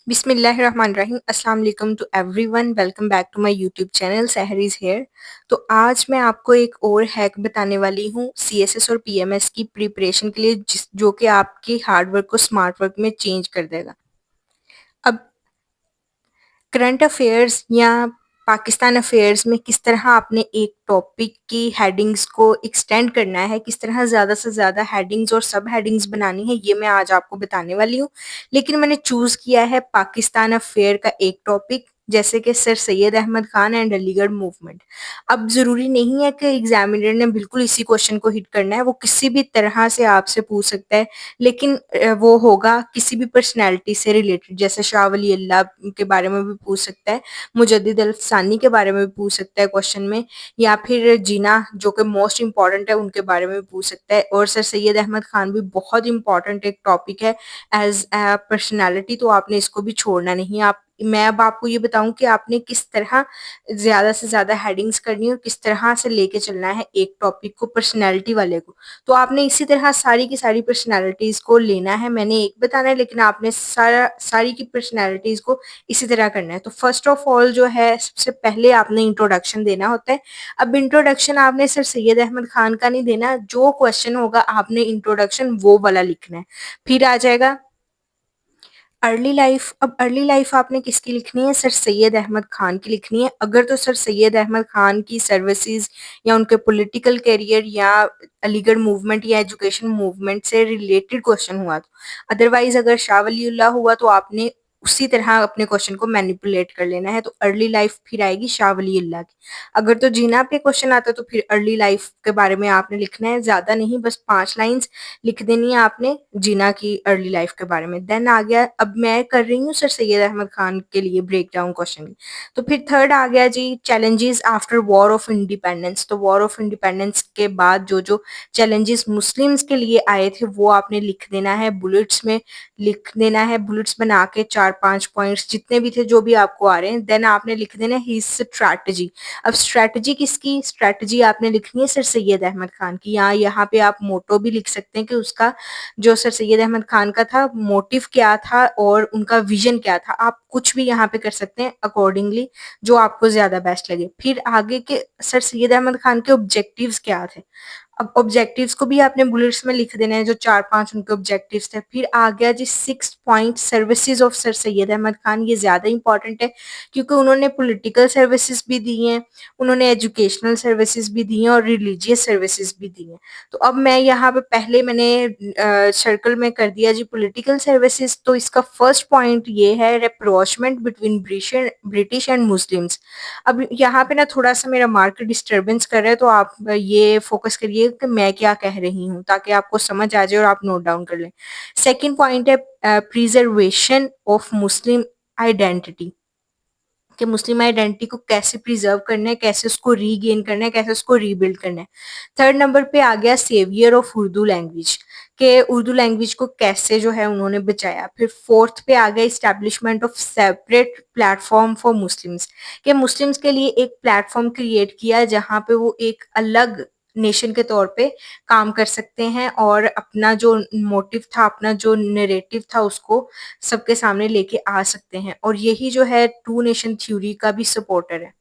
बिस्मिल्लाहिर्रहमानिर्रहीम अस्सलाम वालेकुम to everyone welcome back to my YouTube channel Sahreez here. तो आज मैं आपको एक और हैक बताने वाली हूँ सीएसएस और पीएमएस की प्रिपरेशन के लिए जो कि आपकी हार्ड वर्क को स्मार्ट वर्क में चेंज कर देगा। अब करंट अफेयर्स या पाकिस्तान अफेयर्स में किस तरह आपने एक टॉपिक की हेडिंग्स को एक्सटेंड करना है, किस तरह ज़्यादा से ज़्यादा हेडिंग्स और सब हेडिंग्स बनानी है, ये मैं आज आपको बताने वाली हूँ। लेकिन मैंने चूज़ किया है पाकिस्तान अफेयर का एक टॉपिक, जैसे कि sir Syed Ahmad Khan and Aligarh movement. अब ज़रूरी नहीं है कि एग्जामिनर ने बिल्कुल इसी क्वेश्चन को हिट करना है, वो किसी भी तरह से आपसे पूछ सकता है। लेकिन वो होगा किसी भी पर्सनैलिटी से रिलेटेड, जैसे शाह वली अल्लाह के बारे में भी पूछ सकता है, मुजद्दिद अल-फ़सानी के बारे में भी पूछ सकता है क्वेश्चन में, या फिर जीना जो कि मोस्ट इम्पॉर्टेंट है उनके बारे में भी पूछ सकता है। और सर सैयद अहमद खान भी बहुत इंपॉर्टेंट एक टॉपिक है एज अ पर्सनैलिटी, तो आपने इसको भी छोड़ना नहीं। आप मैं अब आपको ये बताऊं कि आपने किस तरह ज़्यादा से ज़्यादा हेडिंग्स करनी है और किस तरह से लेके चलना है एक टॉपिक को, पर्सनैलिटी वाले को। तो आपने इसी तरह सारी की सारी पर्सनैलिटीज़ को लेना है, मैंने एक बताना है लेकिन आपने सारी की पर्सनैलिटीज़ को इसी तरह करना है। तो फर्स्ट ऑफ ऑल जो है, सबसे पहले आपने इंट्रोडक्शन देना होता है। अब इंट्रोडक्शन आपने सर सैयद अहमद खान का नहीं देना, जो क्वेश्चन होगा आपने इंट्रोडक्शन वो वाला लिखना है। फिर आ जाएगा अर्ली लाइफ। अब अर्ली लाइफ आपने किसकी लिखनी है? सर सैयद अहमद खान की लिखनी है। अगर तो सर सैयद अहमद खान की सर्विसेज या उनके पॉलिटिकल करियर या अलीगढ़ मूवमेंट या एजुकेशन मूवमेंट से रिलेटेड क्वेश्चन हुआ तो, अदरवाइज अगर शाह वलीउल्लाह हुआ तो आपने उसी तरह अपने क्वेश्चन को मैनिपुलेट कर लेना है। तो अर्ली लाइफ फिर आएगी शाह वलीउल्लाह की। अगर तो जीना पे क्वेश्चन आता है तो फिर अर्ली लाइफ के बारे में आपने लिखना है, ज्यादा नहीं, बस 5 लाइन्स लिख देनी है आपने जीना की अर्ली लाइफ के बारे में। देन आ गया, अब मैं कर रही हूँ सर सैयद अहमद खान के लिए ब्रेक डाउन क्वेश्चन। तो फिर थर्ड आ गया जी, challenges after war of independence. तो वॉर ऑफ इंडिपेंडेंस के बाद जो जो चैलेंजेस मुस्लिम्स के लिए आए थे वो आपने लिख देना है, बुलेट्स में लिख देना है, बुलेट्स बना के 4-5 पॉइंट्स जितने भी थे जो भी आपको आ रहे हैं। देन आपने लिख देना है हिज स्ट्रैटेजी। अब स्ट्रैटेजी किसकी? स्ट्रैटेजी आपने लिखनी है सर सैयद अहमद खान की। यहाँ पे आप मोटो भी लिख सकते हैं कि उसका जो सर सैयद अहमद खान का था मोटिव क्या था और उनका विजन क्या था। आप कुछ भी यहाँ पे कर सकते हैं अकॉर्डिंगली जो आपको ज्यादा बेस्ट लगे। फिर आगे के सर सैयद अहमद खान के ऑब्जेक्टिव्स क्या थे। अब ऑब्जेक्टिव्स को भी आपने बुलेट्स में लिख देना है, जो 4-5 उनके ऑब्जेक्टिव्स थे। फिर आ गया जी 6 point services of sir Syed Ahmad Khan. ये ज्यादा इंपॉर्टेंट है क्योंकि उन्होंने पॉलिटिकल सर्विसेज भी दी हैं, उन्होंने एजुकेशनल सर्विसेज भी दी हैं और रिलीजियस सर्विसेज भी दी हैं। तो अब मैं यहाँ पे पहले मैंने सर्कल में कर दिया जी पॉलिटिकल सर्विसेज। तो इसका फर्स्ट पॉइंट ये है, रेप्रोचमेंट बिटवीन ब्रिटिश एंड मुस्लिम्स। अब यहाँ पे ना थोड़ा सा मेरा मार्केट डिस्टरबेंस कर रहा है, तो आप ये फोकस करिए कि मैं क्या कह रही हूँ ताकि आपको समझ आ जाए और आप नोट डाउन कर लें। सेकंड पॉइंट है प्रिजर्वेशन ऑफ मुस्लिम आइडेंटिटी, कि मुस्लिम आइडेंटिटी को कैसे प्रिजर्व करना है, कैसे उसको रीगेन करना है, कैसे उसको रीबिल्ड करना है। थर्ड नंबर पे आ गया सेवियर ऑफ उर्दू लैंग्वेज, के उर्दू लैंग्वेज को कैसे जो है उन्होंने बचाया। फिर फोर्थ पे आ गया establishment of separate platform for Muslims, के मुस्लिम्स के लिए एक प्लेटफॉर्म क्रिएट किया जहाँ पे वो एक अलग नेशन के तौर पे काम कर सकते हैं और अपना जो मोटिव था, अपना जो नरेटिव था उसको सबके सामने लेके आ सकते हैं। और यही जो है टू नेशन थ्योरी का भी सपोर्टर है।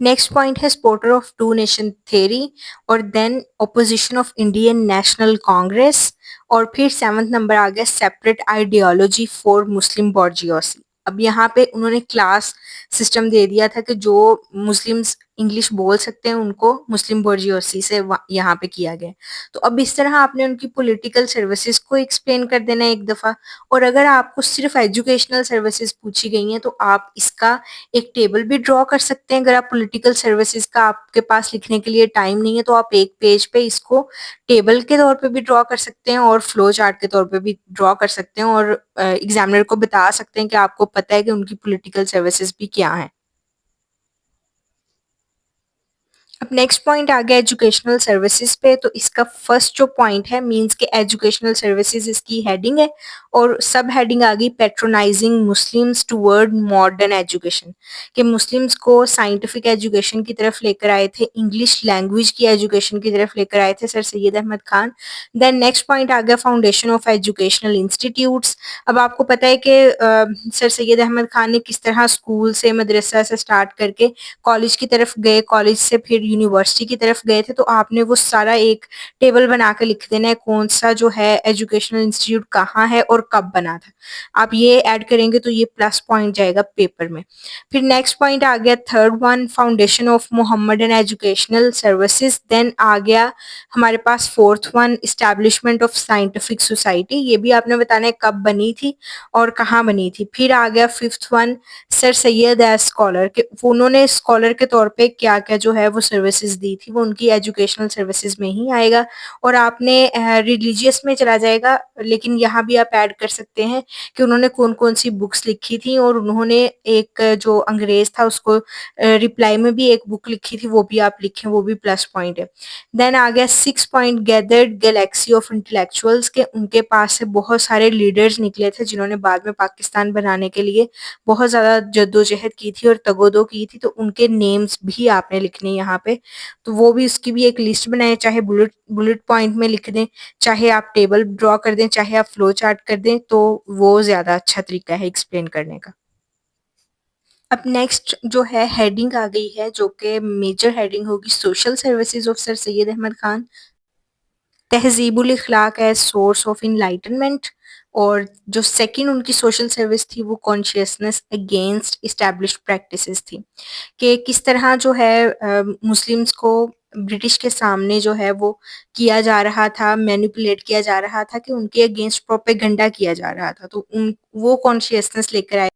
नेक्स्ट पॉइंट है supporter of two nation theory, और then opposition of Indian National Congress. और फिर सेवंथ नंबर आ गया separate ideology for Muslim bourgeoisie. अब यहाँ पे उन्होंने क्लास सिस्टम दे दिया था कि जो मुस्लिम्स इंग्लिश बोल सकते हैं उनको मुस्लिम बॉर्जियोसी से यहाँ पे किया गया। तो अब इस तरह आपने उनकी पॉलिटिकल सर्विसेज को एक्सप्लेन कर देना है एक दफा। और अगर आपको सिर्फ एजुकेशनल सर्विसेज पूछी गई हैं तो आप इसका एक टेबल भी ड्रॉ कर सकते हैं। अगर आप पॉलिटिकल सर्विसेज का आपके पास लिखने के लिए टाइम नहीं है तो आप एक पेज पे इसको टेबल के तौर पे भी ड्रॉ कर सकते हैं और फ्लो चार्ट के तौर पे भी ड्रॉ कर सकते हैं और एग्जामिनर को बता सकते हैं कि आपको पता है कि उनकी पॉलिटिकल सर्विसेज भी क्या है। अब नेक्स्ट पॉइंट आ गया एजुकेशनल सर्विसेज पे। तो इसका फर्स्ट जो पॉइंट है मींस के एजुकेशनल सर्विसेज इसकी हेडिंग है, और सब हेडिंग आ गई patronising Muslims toward modern education, कि मुस्लिम्स को साइंटिफिक एजुकेशन की तरफ लेकर आए थे, इंग्लिश लैंग्वेज की एजुकेशन की तरफ लेकर आए थे sir Syed Ahmad Khan. Then next point आ गया फाउंडेशन ऑफ एजुकेशनल इंस्टीट्यूट्स। अब आपको पता है कि सर सैयद अहमद खान ने किस तरह स्कूल से मदरसा से स्टार्ट करके कॉलेज की तरफ गए, कॉलेज से फिर यूनिवर्सिटी की तरफ गए थे। तो आपने वो सारा एक टेबल बना के लिख देना है, कौन सा जो है एजुकेशनल इंस्टीट्यूट कहाँ है और कब बना था। आप ये ऐड करेंगे तो ये प्लस पॉइंट जाएगा पेपर में। फिर नेक्स्ट पॉइंट आ गया third one, foundation of Mohammedan educational services. Then आ गया हमारे पास fourth one, establishment of scientific society. ये भी आपने बताना है कब बनी थी और कहाँ बनी थी। फिर आ गया fifth one, sir Sayyid as scholar, के उन्होंने स्कॉलर के तौर पे क्या क्या जो है वो सर्विसेज दी थी, वो उनकी एजुकेशनल सर्विसेज में ही आएगा। और आपने रिलीजियस में चला जाएगा, लेकिन यहाँ भी आप ऐड कर सकते हैं कि उन्होंने कौन कौन सी बुक्स लिखी थी, और उन्होंने एक जो अंग्रेज था उसको रिप्लाई में भी एक बुक लिखी थी, वो भी आप लिखें, वो भी प्लस पॉइंट है। देन आ गया six point, gathered Galaxy of intellectuals, के उनके पास से बहुत सारे लीडर्स निकले थे जिन्होंने बाद में पाकिस्तान बनाने के लिए बहुत ज़्यादा जद्दोजहद की थी और तगोदो की थी। तो उनके नेम्स भी आपने लिखने यहाँ पे, तो वो भी उसकी भी एक लिस्ट बनाएं, चाहे बुलेट बुलेट पॉइंट में लिख दें, चाहे आप टेबल ड्रॉ कर दें, चाहे आप फ्लो चार्ट कर दें, तो वो ज़्यादा अच्छा तरीका है एक्सप्लेन करने का। अब नेक्स्ट जो है हेडिंग आ गई है, जो कि मेजर हेडिंग होगी social services of sir Syed Ahmad Khan, Tahzibul Akhlaq as source of enlightenment. और जो सेकंड उनकी सोशल सर्विस थी वो कॉन्शियसनेस अगेंस्ट इस्टेब्लिश्ड प्रैक्टिसेस थी, कि किस तरह जो है मुस्लिम्स को ब्रिटिश के सामने जो है वो किया जा रहा था, मैनिपुलेट किया जा रहा था, कि उनके अगेंस्ट प्रोपेगेंडा किया जा रहा था। तो उन वो कॉन्शियसनेस लेकर आए